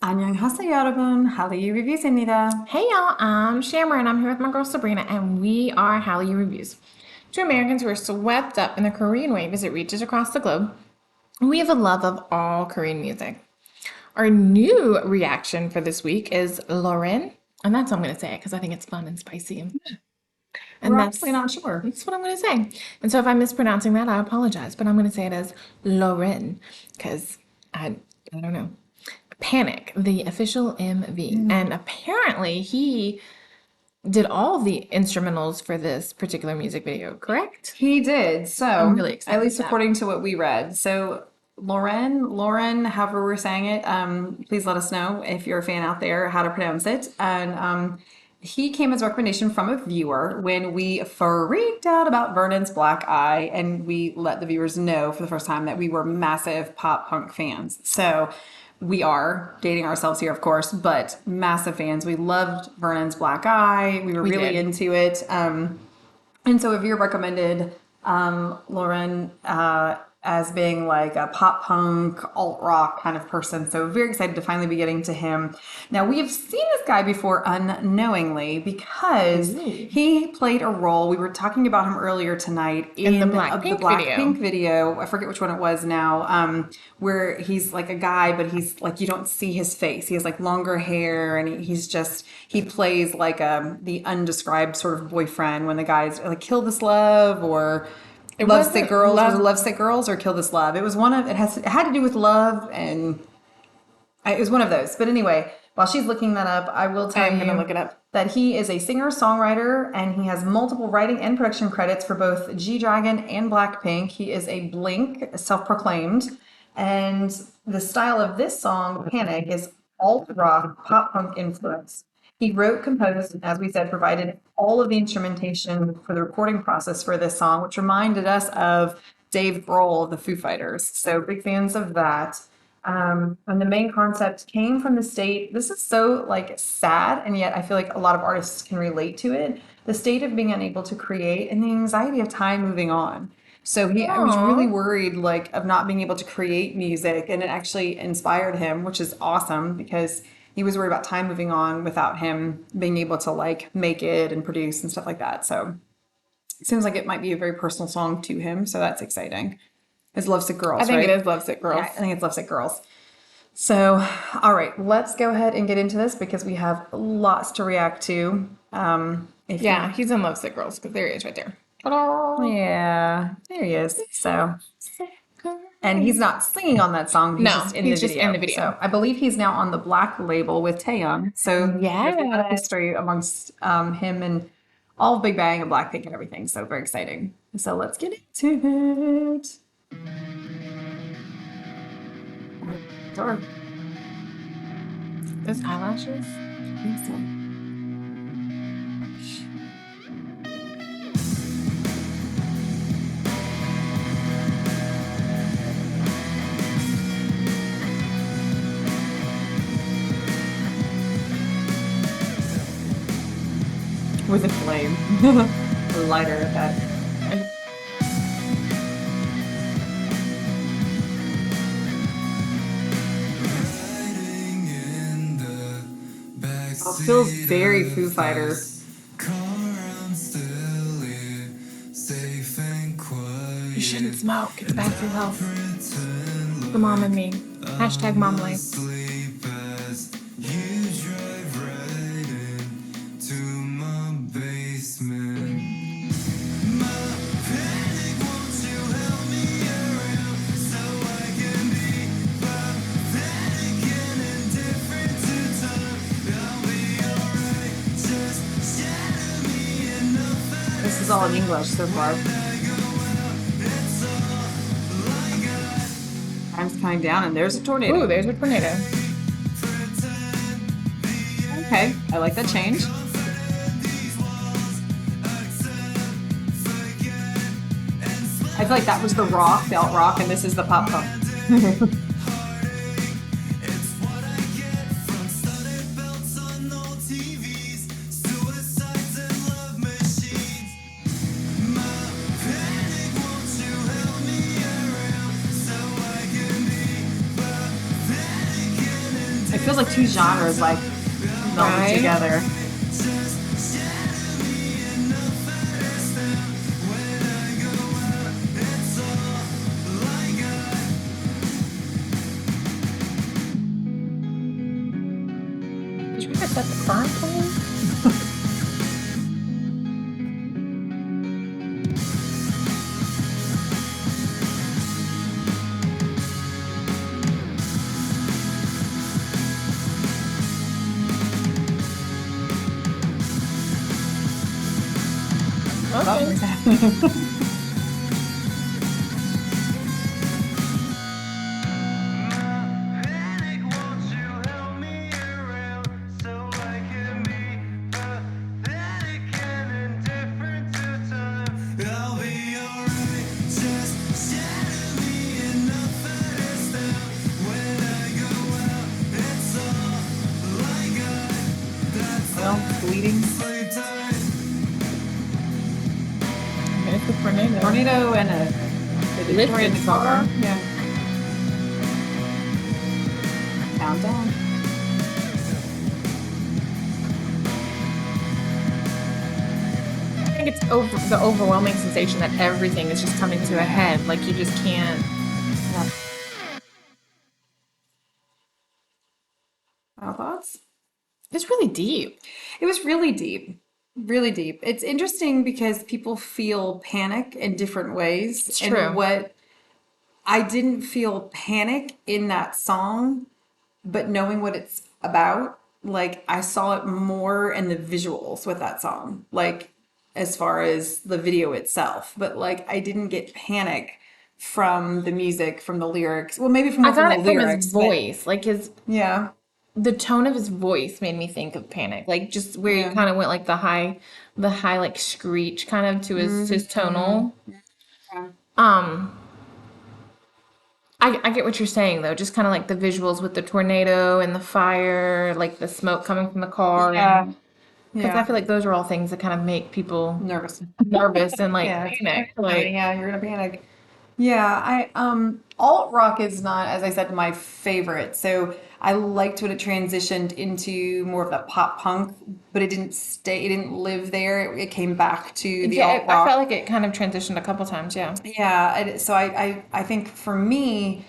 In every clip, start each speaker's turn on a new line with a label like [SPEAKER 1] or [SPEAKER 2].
[SPEAKER 1] 안녕하세요, 여러분. 할리우 리뷰즈입니다.
[SPEAKER 2] Hey y'all, I'm Shammer and I'm here with my girl Sabrina, and we are Hallyu Reviews. Two Americans who are swept up in the Korean wave as it reaches across the globe. We have a love of all Korean music. Our new reaction for this week is Loren, and that's how I'm going to say it because I think it's fun and spicy. And
[SPEAKER 1] We're honestly
[SPEAKER 2] that's
[SPEAKER 1] not sure.
[SPEAKER 2] that's what I'm going to say. And so if I'm mispronouncing that, I apologize, but I'm going to say it as Loren because I don't know. Panic, the official MV. And apparently he did all of the instrumentals for this particular music video, correct?
[SPEAKER 1] He did.
[SPEAKER 2] I'm
[SPEAKER 1] So,
[SPEAKER 2] really
[SPEAKER 1] at
[SPEAKER 2] excited for
[SPEAKER 1] least
[SPEAKER 2] that.
[SPEAKER 1] according to what we read. So, Loren, however we're saying it, please let us know if you're a fan out there how to pronounce it. And he came as a recommendation from a viewer when we freaked out about Vernon's Black Eye, and we let the viewers know for the first time that we were massive pop punk fans. So, we are dating ourselves here, of course, but massive fans. We loved Vernon's Black Eye. We were
[SPEAKER 2] We
[SPEAKER 1] really
[SPEAKER 2] did.
[SPEAKER 1] into it. And so if you're recommended Loren as being like a pop punk, alt rock kind of person. So very excited to finally be getting to him. Now we have seen this guy before unknowingly because
[SPEAKER 2] Ooh.
[SPEAKER 1] he played a role. We were talking about him earlier tonight
[SPEAKER 2] In the
[SPEAKER 1] in the
[SPEAKER 2] Blackpink video.
[SPEAKER 1] Blackpink video. I forget which one it was now, where he's like a guy, but he's like, you don't see his face. He has like longer hair and he plays like the undescribed sort of boyfriend when the guy's like kill this love or
[SPEAKER 2] It
[SPEAKER 1] Lovesick
[SPEAKER 2] wasn't
[SPEAKER 1] Girls. Was it
[SPEAKER 2] love.
[SPEAKER 1] Lovesick Girls or Kill This Love? It was one of it had to do with love, and it was one of those. But anyway, while she's looking that up, I will
[SPEAKER 2] I
[SPEAKER 1] tell
[SPEAKER 2] am gonna
[SPEAKER 1] you
[SPEAKER 2] look it up.
[SPEAKER 1] that he is a singer-songwriter and he has multiple writing and production credits for both G-Dragon and Blackpink. He is a Blink, self-proclaimed, and the style of this song, Panic, is alt rock, pop punk influence. He wrote, composed, and as we said, provided all of the instrumentation for the recording process for this song, which reminded us of Dave Grohl of the Foo Fighters. So big fans of that. And the main concept came from the state. This is so like sad, and yet I feel like a lot of artists can relate to it. The state of being unable to create and the anxiety of time moving on. So I was really
[SPEAKER 2] Aww.
[SPEAKER 1] worried like of not being able to create music, and it actually inspired him, which is awesome because he was worried about time moving on without him being able to like make it and produce and stuff like that. So it seems like it might be a very personal song to him. So that's exciting. It's Lovesick
[SPEAKER 2] I
[SPEAKER 1] Girls,
[SPEAKER 2] think it
[SPEAKER 1] right?
[SPEAKER 2] is Lovesick
[SPEAKER 1] Yeah,
[SPEAKER 2] Girls.
[SPEAKER 1] I think it's Lovesick Girls. So, all right, let's go ahead and get into this because we have lots to react to. If you,
[SPEAKER 2] Yeah, he's in Lovesick Girls because there he is right there. Ta-da!
[SPEAKER 1] yeah, there he is. So, and he's not singing on that song, he's
[SPEAKER 2] No,
[SPEAKER 1] just in the
[SPEAKER 2] he's just in
[SPEAKER 1] video.
[SPEAKER 2] the video.
[SPEAKER 1] So, I believe he's now on the Black label with Taeyong. So, there's a lot of
[SPEAKER 2] Yeah.
[SPEAKER 1] history amongst him and all of Big Bang and Blackpink and everything. So, very exciting. So, let's get into it. Sure.
[SPEAKER 2] Those eyelashes.
[SPEAKER 1] With a flame. A lighter at that.
[SPEAKER 2] And
[SPEAKER 1] Oh, feels very Foo Fighter.
[SPEAKER 2] you shouldn't smoke. It's bad for your health. The mom and me. Hashtag mom life.
[SPEAKER 1] This is all in English so far. Time's counting down, and there's a
[SPEAKER 2] Ooh,
[SPEAKER 1] tornado.
[SPEAKER 2] there's a tornado.
[SPEAKER 1] Okay, I like that change. I feel like that was the rock, the alt rock, and this is the pop punk. feels like two genres like melded
[SPEAKER 2] Right?
[SPEAKER 1] together.
[SPEAKER 2] Did you guys set the current playing? Okay.
[SPEAKER 1] Something's happening. Well, bleeding.
[SPEAKER 2] It's a tornado.
[SPEAKER 1] Tornado and a
[SPEAKER 2] Lifted car.
[SPEAKER 1] Yeah. Countdown.
[SPEAKER 2] I think it's the overwhelming sensation that everything is just coming to a head. Like you just can't.
[SPEAKER 1] Yeah. Final thoughts?
[SPEAKER 2] It's really deep.
[SPEAKER 1] It was really deep. Really deep. It's interesting because people feel panic in different ways.
[SPEAKER 2] It's
[SPEAKER 1] And
[SPEAKER 2] true.
[SPEAKER 1] what I didn't feel panic in that song, but knowing what it's about, like I saw it more in the visuals with that song, like as far as the video itself. But like I didn't get panic from the music, from the lyrics. Well, maybe from
[SPEAKER 2] I
[SPEAKER 1] more from
[SPEAKER 2] got
[SPEAKER 1] the
[SPEAKER 2] it from his
[SPEAKER 1] lyrics, but
[SPEAKER 2] voice. Like
[SPEAKER 1] yeah,
[SPEAKER 2] the tone of his voice made me think of Panic. Like just where he
[SPEAKER 1] yeah.
[SPEAKER 2] kind of went like the high like screech kind of to his
[SPEAKER 1] Hmm.
[SPEAKER 2] tonal. Um, I get what you're saying though. Just kind of like the visuals with the tornado and the fire, like the smoke coming from the car, and
[SPEAKER 1] Yeah,
[SPEAKER 2] because I
[SPEAKER 1] yeah.
[SPEAKER 2] feel like those are all things that kind of make people
[SPEAKER 1] Nervous.
[SPEAKER 2] nervous and like
[SPEAKER 1] Yeah, it's
[SPEAKER 2] panic.
[SPEAKER 1] happening.
[SPEAKER 2] Like
[SPEAKER 1] Yeah, you're gonna panic. Yeah, I alt rock is not, as I said, my favorite. So I liked when it transitioned into more of the pop punk, but it didn't stay, it didn't live there. It came back to the
[SPEAKER 2] yeah,
[SPEAKER 1] alt
[SPEAKER 2] I felt
[SPEAKER 1] rock.
[SPEAKER 2] like it kind of transitioned a couple times. Yeah,
[SPEAKER 1] Yeah, so I think for me,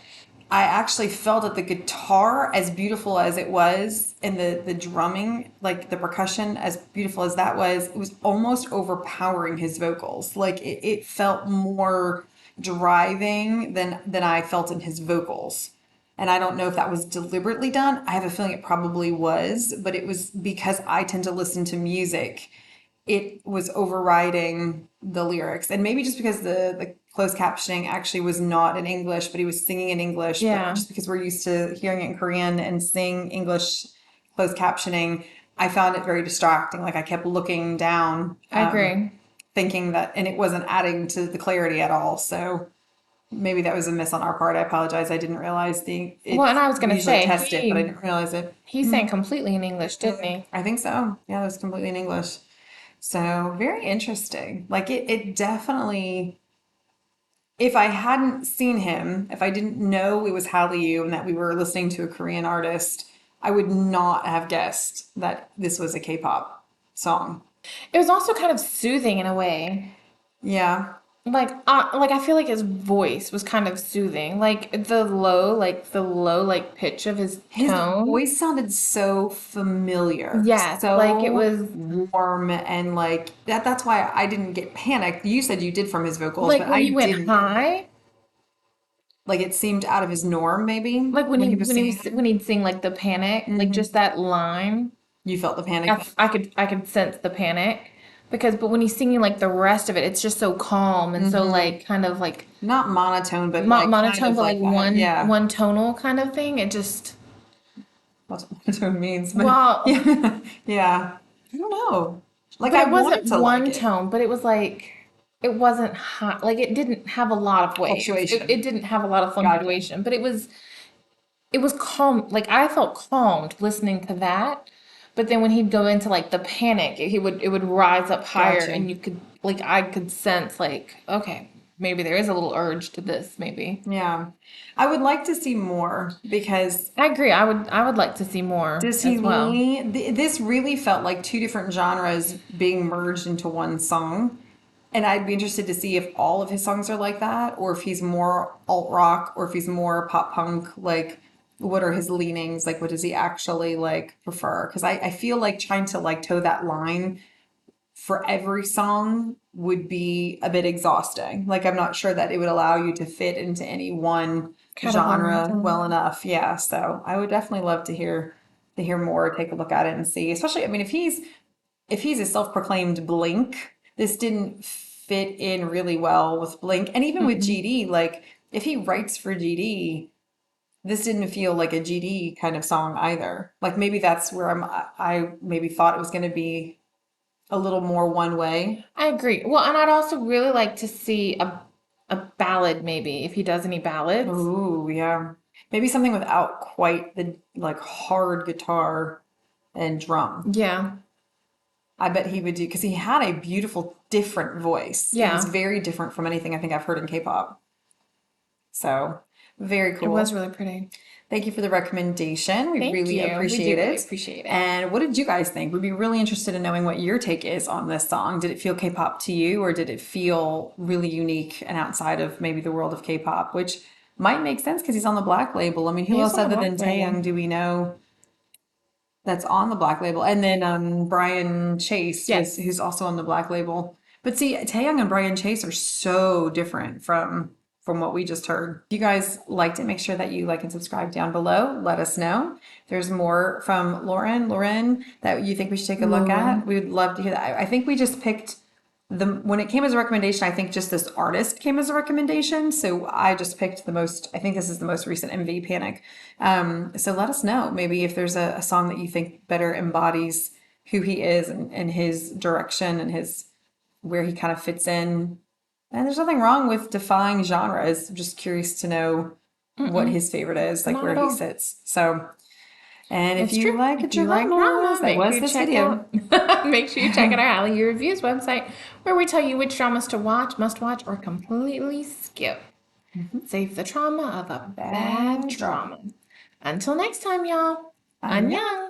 [SPEAKER 1] I actually felt that the guitar, as beautiful as it was, and the drumming, like the percussion, as beautiful as that was, it was almost overpowering his vocals. Like it felt more driving than I felt in his vocals. And I don't know if that was deliberately done. I have a feeling it probably was, but it was because I tend to listen to music, it was overriding the lyrics. And maybe just because the closed captioning actually was not in English, but he was singing in English, but
[SPEAKER 2] yeah,
[SPEAKER 1] just because we're used to hearing it in Korean and seeing English closed captioning, I found it very distracting. Like I kept looking down,
[SPEAKER 2] I agree.
[SPEAKER 1] thinking that, and it wasn't adding to the clarity at all. So maybe that was a miss on our part. I apologize. I didn't realize
[SPEAKER 2] Well, and I was
[SPEAKER 1] we
[SPEAKER 2] gonna
[SPEAKER 1] usually
[SPEAKER 2] say
[SPEAKER 1] test it, but I didn't realize it.
[SPEAKER 2] he sang completely in English, didn't he?
[SPEAKER 1] I think so. Yeah, it was completely in English. So very interesting. Like it definitely, if I hadn't seen him, if I didn't know it was Hallyu and that we were listening to a Korean artist, I would not have guessed that this was a K-pop song.
[SPEAKER 2] It was also kind of soothing in a way.
[SPEAKER 1] Yeah.
[SPEAKER 2] Like I feel like his voice was kind of soothing. Like the low, like pitch of his
[SPEAKER 1] His
[SPEAKER 2] tone.
[SPEAKER 1] voice sounded so familiar,
[SPEAKER 2] Yes, like it
[SPEAKER 1] so
[SPEAKER 2] was
[SPEAKER 1] warm, and like that's why I didn't get panicked. You said you did from his vocals,
[SPEAKER 2] like
[SPEAKER 1] but
[SPEAKER 2] when
[SPEAKER 1] I
[SPEAKER 2] he went
[SPEAKER 1] didn't.
[SPEAKER 2] high,
[SPEAKER 1] Like it seemed out of his norm, maybe
[SPEAKER 2] like
[SPEAKER 1] when he was singing.
[SPEAKER 2] when he'd sing like the panic, like just that line.
[SPEAKER 1] You felt the panic.
[SPEAKER 2] I could sense the panic because but when he's singing like the rest of it, it's just so calm and so like kind of like
[SPEAKER 1] Not monotone, but like kind
[SPEAKER 2] monotone,
[SPEAKER 1] of
[SPEAKER 2] but like
[SPEAKER 1] like that. Yeah.
[SPEAKER 2] one tonal kind of thing. It just
[SPEAKER 1] That's what monotone means, but
[SPEAKER 2] well,
[SPEAKER 1] yeah. Yeah. I don't know. Like
[SPEAKER 2] but
[SPEAKER 1] I
[SPEAKER 2] it
[SPEAKER 1] wanted
[SPEAKER 2] wasn't
[SPEAKER 1] to like
[SPEAKER 2] one
[SPEAKER 1] it.
[SPEAKER 2] tone, but it was like it wasn't hot. Like it didn't have a lot of waves. It
[SPEAKER 1] Fluctuation.
[SPEAKER 2] didn't have a lot of
[SPEAKER 1] Gotcha.
[SPEAKER 2] fluctuation, but it was calm. Like I felt calmed listening to that. But then when he'd go into like the panic, it would rise up higher,
[SPEAKER 1] Gotcha.
[SPEAKER 2] and you could like I could sense like okay, maybe there is a little urge to this, maybe.
[SPEAKER 1] Yeah. I would like to see more because
[SPEAKER 2] I agree. I would like to see more
[SPEAKER 1] does he
[SPEAKER 2] as well.
[SPEAKER 1] lean? This really felt like two different genres being merged into one song. And I'd be interested to see if all of his songs are like that, or if he's more alt rock, or if he's more pop punk. Like, what are his leanings? Like, what does he actually like prefer? Because I feel like trying to like toe that line for every song would be a bit exhausting. Like, I'm not sure that it would allow you to fit into any one
[SPEAKER 2] Category.
[SPEAKER 1] genre well enough. Yeah, so I would definitely love to hear more, take a look at it and see. Especially, I mean, if he's a self-proclaimed Blink, this didn't fit in really well with Blink, and even with
[SPEAKER 2] Mm-mm.
[SPEAKER 1] GD. Like, if he writes for GD, this didn't feel like a GD kind of song either. Like maybe that's where I maybe thought it was going to be a little more one way.
[SPEAKER 2] I agree. Well, and I'd also really like to see a ballad maybe if he does any ballads.
[SPEAKER 1] Ooh, yeah. Maybe something without quite the like hard guitar and drum.
[SPEAKER 2] Yeah.
[SPEAKER 1] I bet he would do because he had a beautiful, different voice. It was
[SPEAKER 2] Yeah.
[SPEAKER 1] very different from anything I think I've heard in K-pop. So, very
[SPEAKER 2] It was
[SPEAKER 1] cool.
[SPEAKER 2] really pretty.
[SPEAKER 1] Thank you for the recommendation. We
[SPEAKER 2] Thank
[SPEAKER 1] really
[SPEAKER 2] you. We do
[SPEAKER 1] appreciate
[SPEAKER 2] really
[SPEAKER 1] it.
[SPEAKER 2] appreciate it.
[SPEAKER 1] And what did you guys think? We'd be really interested in knowing what your take is on this song. Did it feel K-pop to you, or did it feel really unique and outside of maybe the world of K-pop, which might make sense because he's on the Black label. I mean, who
[SPEAKER 2] He's
[SPEAKER 1] else
[SPEAKER 2] on the
[SPEAKER 1] other
[SPEAKER 2] black
[SPEAKER 1] than
[SPEAKER 2] label.
[SPEAKER 1] Taeyang do we know that's on the Black label? And then Brian Chase was
[SPEAKER 2] Yes.
[SPEAKER 1] who's also on the Black label. But see, Taeyang and Brian Chase are so different from what we just heard. If you guys liked it, make sure that you like and subscribe down below. Let us know. If there's more from Loren, that you think we should take a look at.
[SPEAKER 2] Loren.
[SPEAKER 1] We would love to hear that. I think we just picked the when it came as a recommendation, I think just this artist came as a recommendation. So I just picked the most, I think this is the most recent MV Panic. So let us know maybe if there's a song that you think better embodies who he is and his direction and his where he kind of fits in. And there's nothing wrong with defying genres. I'm just curious to know what
[SPEAKER 2] Mm-mm.
[SPEAKER 1] his favorite is, like
[SPEAKER 2] Not
[SPEAKER 1] where
[SPEAKER 2] at
[SPEAKER 1] he
[SPEAKER 2] all.
[SPEAKER 1] sits. So, and if
[SPEAKER 2] It's
[SPEAKER 1] you
[SPEAKER 2] true.
[SPEAKER 1] like
[SPEAKER 2] If you like
[SPEAKER 1] dramas,
[SPEAKER 2] drama,
[SPEAKER 1] that
[SPEAKER 2] make sure
[SPEAKER 1] was
[SPEAKER 2] you
[SPEAKER 1] this
[SPEAKER 2] check
[SPEAKER 1] video.
[SPEAKER 2] out make sure you check out our Hallyu Reviews website where we tell you which dramas to watch, must watch, or completely skip. Save the trauma of a bad
[SPEAKER 1] Bad drama.
[SPEAKER 2] drama. Until next time, y'all.
[SPEAKER 1] Annyeong.
[SPEAKER 2] Annyeong!